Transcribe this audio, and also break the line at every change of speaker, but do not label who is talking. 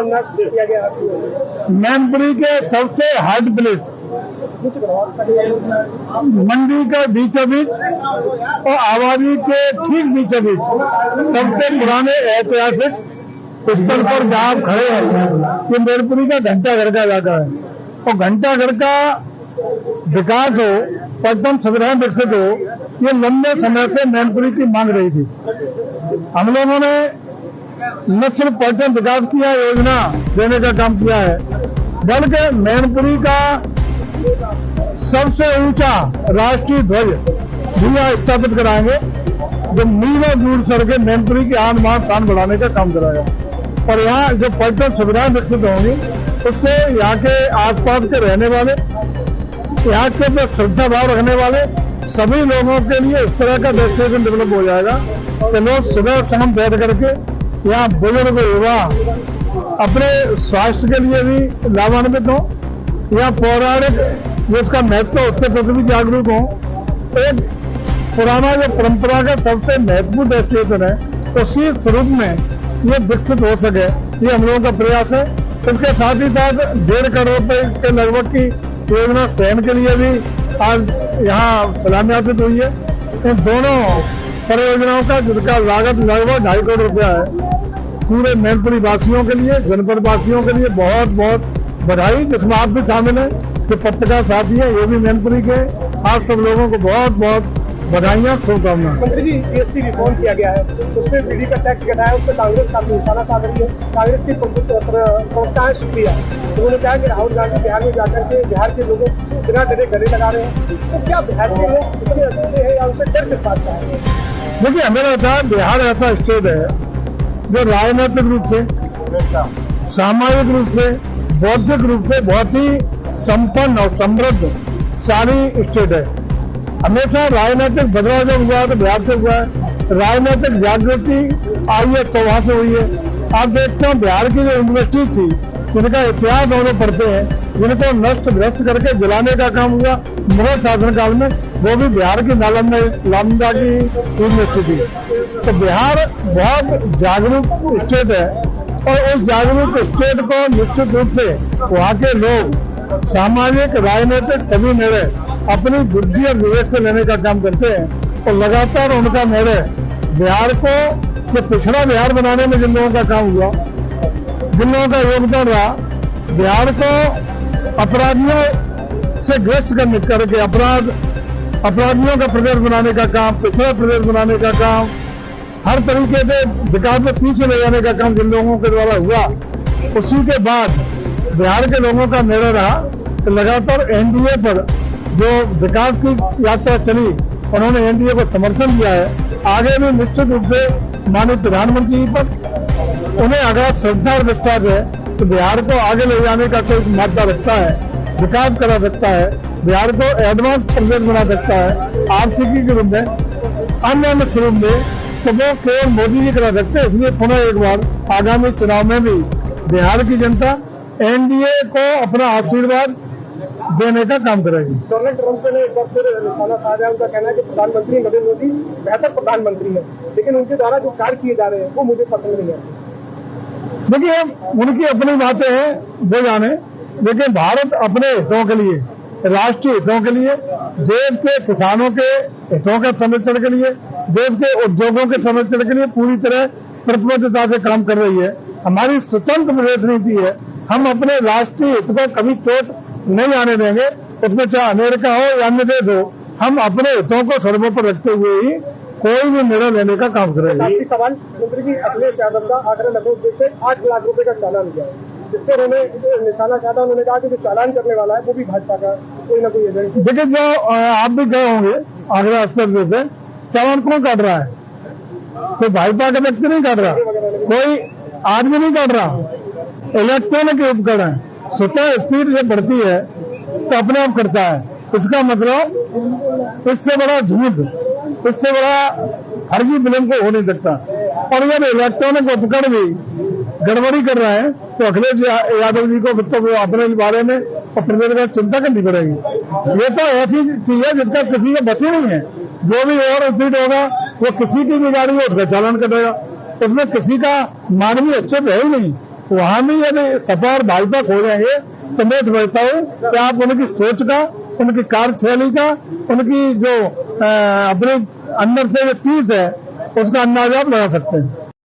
शिलान्यास किया गया?
मैनपुरी के सबसे हार्ड प्लेस, मंडी का बीचों बीच और आबादी के ठीक बीचों बीच सबसे पुराने ऐतिहासिक स्थल पर जहाँ आप खड़े हैं, ये मैनपुरी का घंटाघर का इलाका है। और घंटाघर का विकास हो, पर्यटन सुविधाएं विकसित हो, ये लंबे समय से मैनपुरी की मांग रही थी। हम लोगों ने न सिर्फ पर्यटन विकास किया, योजना देने का काम किया है, बल्कि मैनपुरी का सबसे ऊंचा राष्ट्रीय ध्वज भी स्थापित कराएंगे, जो मीलों दूर सर के मैनपुरी की आन बान शान बढ़ाने का काम कराएगा। और यहाँ जो पर्यटन सुविधाएं विकसित होंगी, उससे यहाँ के आसपास के रहने वाले, यहाँ के जो श्रद्धा भाव रखने वाले सभी लोगों के लिए इस तरह का डेस्टिनेशन डेवलप हो जाएगा कि लोग सुबह शाम बैठ करके यहाँ बुजुर्ग युवा अपने स्वास्थ्य के लिए भी लाभान्वित हो, यहाँ पौराणिक जो उसका महत्व उसके प्रति भी जागरूक हो। एक पुराना जो परंपरा का सबसे महत्वपूर्ण डेस्टिनेशन है, उसी स्वरूप में ये विकसित हो सके, ये हम लोगों का प्रयास है। इसके साथ ही साथ 1.5 करोड़ रुपए के लगभग की योजना शहर के लिए भी आज यहाँ शिलान्यासित हुई है। इन दोनों परियोजनाओं का जिसका लागत लगभग 2.5 करोड़ रुपया है, पूरे मैनपुरी वासियों के लिए, जनपद वासियों के लिए बहुत बहुत बधाई, जिसमें आप भी शामिल हैं, जो पत्रकार साथी है ये भी मैनपुरी के। आप सब लोगों को बहुत बहुत बधाइयाँ, शुभकामनाएं।
मंत्री जी, जीएसटी रिफॉर्म किया गया है, उसमें बिजली का टैक्स घटाया, उस पर कांग्रेस काफी निशाना साध रही है। कांग्रेस की प्रवक्ता है शुक्रिया, उन्होंने कहा कि राहुल गांधी बिहार में जाकर के बिहार के लोगों को बिना डरे गले लगा रहे हैं। तो क्या बिहार के लोग इतने अकेले हैं या उनसे डर किस बात का है?
देखिए, हमें लगता है बिहार ऐसा स्टेट है जो राजनीतिक रूप से, सामाजिक रूप से, बौद्धिक रूप से बहुत ही संपन्न और समृद्धशाली स्टेट है। हमेशा राजनीतिक बदलाव जब हुआ है तो बिहार से हुआ है, राजनीतिक जागृति आई है तो वहां से हुई है। आप देखते हो बिहार की जो यूनिवर्सिटी थी, जिनका इतिहास हम लोग पढ़ते हैं, जिनको नष्ट भ्रष्ट करके जलाने का काम हुआ मुगल शासनकाल में, वो भी बिहार की नालंदा की यूनिवर्सिटी थी। तो बिहार बहुत जागरूक स्टेट है, और उस जागरूक स्टेट को निश्चित रूप से वहाँ के लोग सामाजिक, राजनीतिक सभी निर्णय अपनी बुद्धि और विवेक से लेने का काम करते हैं। और लगातार उनका निर्णय बिहार को, जो पिछड़ा बिहार बनाने में जिन लोगों का काम हुआ, जिन लोगों का योगदान रहा, बिहार को अपराधियों से ग्रस्त करके अपराधियों का प्रदेश बनाने का काम, पिछड़ा प्रदेश बनाने का काम, हर तरीके से विकास में पीछे ले जाने का काम जिन लोगों के द्वारा हुआ, उसी के बाद बिहार के लोगों का निर्णय रहा कि लगातार एनडीए पर जो विकास की यात्रा चली, उन्होंने एनडीए को समर्थन दिया है। आगे भी निश्चित रूप से माननीय प्रधानमंत्री पर उन्हें अगर श्रद्धा और विश्वास है तो बिहार को आगे ले जाने का कोई मादा रखता है, विकास करा सकता है, बिहार को एडवांस प्रदेश बना सकता है आर्थिकी के रूप में, अन्य स्वरूप में, तो वो केवल मोदी जी करा सकते हैं। इसलिए पुनः एक बार आगामी चुनाव में भी बिहार की जनता एनडीए को अपना आशीर्वाद देने का काम करेगी।
डोनाल्ड ट्रंप ने एक बार फिर निशाना साधा है। उनका कहना है कि प्रधानमंत्री नरेंद्र मोदी बेहतर प्रधानमंत्री है, लेकिन उनके द्वारा जो कार्य किए जा रहे हैं वो मुझे पसंद नहीं है।
देखिए, उनकी अपनी बातें हैं, वो जाने, लेकिन भारत अपने हितों के लिए, राष्ट्रीय हितों के लिए, देश के किसानों के हितों के संरक्षण के लिए, देश के उद्योगों के संरक्षण के लिए पूरी तरह प्रतिबद्धता से काम कर रही है। हमारी स्वतंत्र विदेश नीति है, हम अपने राष्ट्रीय हित को कभी चोट नहीं आने देंगे, उसमें चाहे अमेरिका हो या अन्य देश हो, हम अपने हितों को सर्वोपरि रखते हुए ही कोई भी निर्णय लेने का काम करेंगे।
सवाल मंत्री जी, अखिलेश यादव का आगरा लखनऊ से 8 लाख रुपए का चालान दिया है, जिसपे उन्होंने निशाना साधा। उन्होंने कहा कि जो चालान करने वाला है वो भी भाजपा का कोई ना कोई एजेंट।
देखिए, जो आप भी गए होंगे आगरा एक्सप्रेस पे, चालान कौन काट रहा है? कोई भाजपा का व्यक्ति नहीं काट रहा, कोई आदमी नहीं काट रहा, इलेक्ट्रॉनिक उपकरण स्वतः स्पीड जब बढ़ती है तो अपने आप करता है। इसका मतलब इससे बड़ा झूठ, इससे बड़ा फर्जी फिल्म को हो नहीं सकता। और जब इलेक्ट्रॉनिक उपकरण भी गड़बड़ी कर रहे हैं तो अखिलेश यादव जी को तो अपने बारे में और प्रदेश में चिंता करनी पड़ेगी। ये तो ऐसी चीज है जिसका किसी का बस ही नहीं है। जो भी ओवर स्पीड होगा वो किसी की भी गाड़ी हो उसका चालान कटेगा, उसमें किसी का मानवीय अच्छे है ही नहीं। वहां भी यदि सपा और भाजपा खो जाएंगे तो मैं समझता हूँ कि आप उनकी सोच का, उनकी कार्यशैली का, उनकी जो अपने अंदर से जो चीज है उसका अंदाजा आप लगा सकते हैं।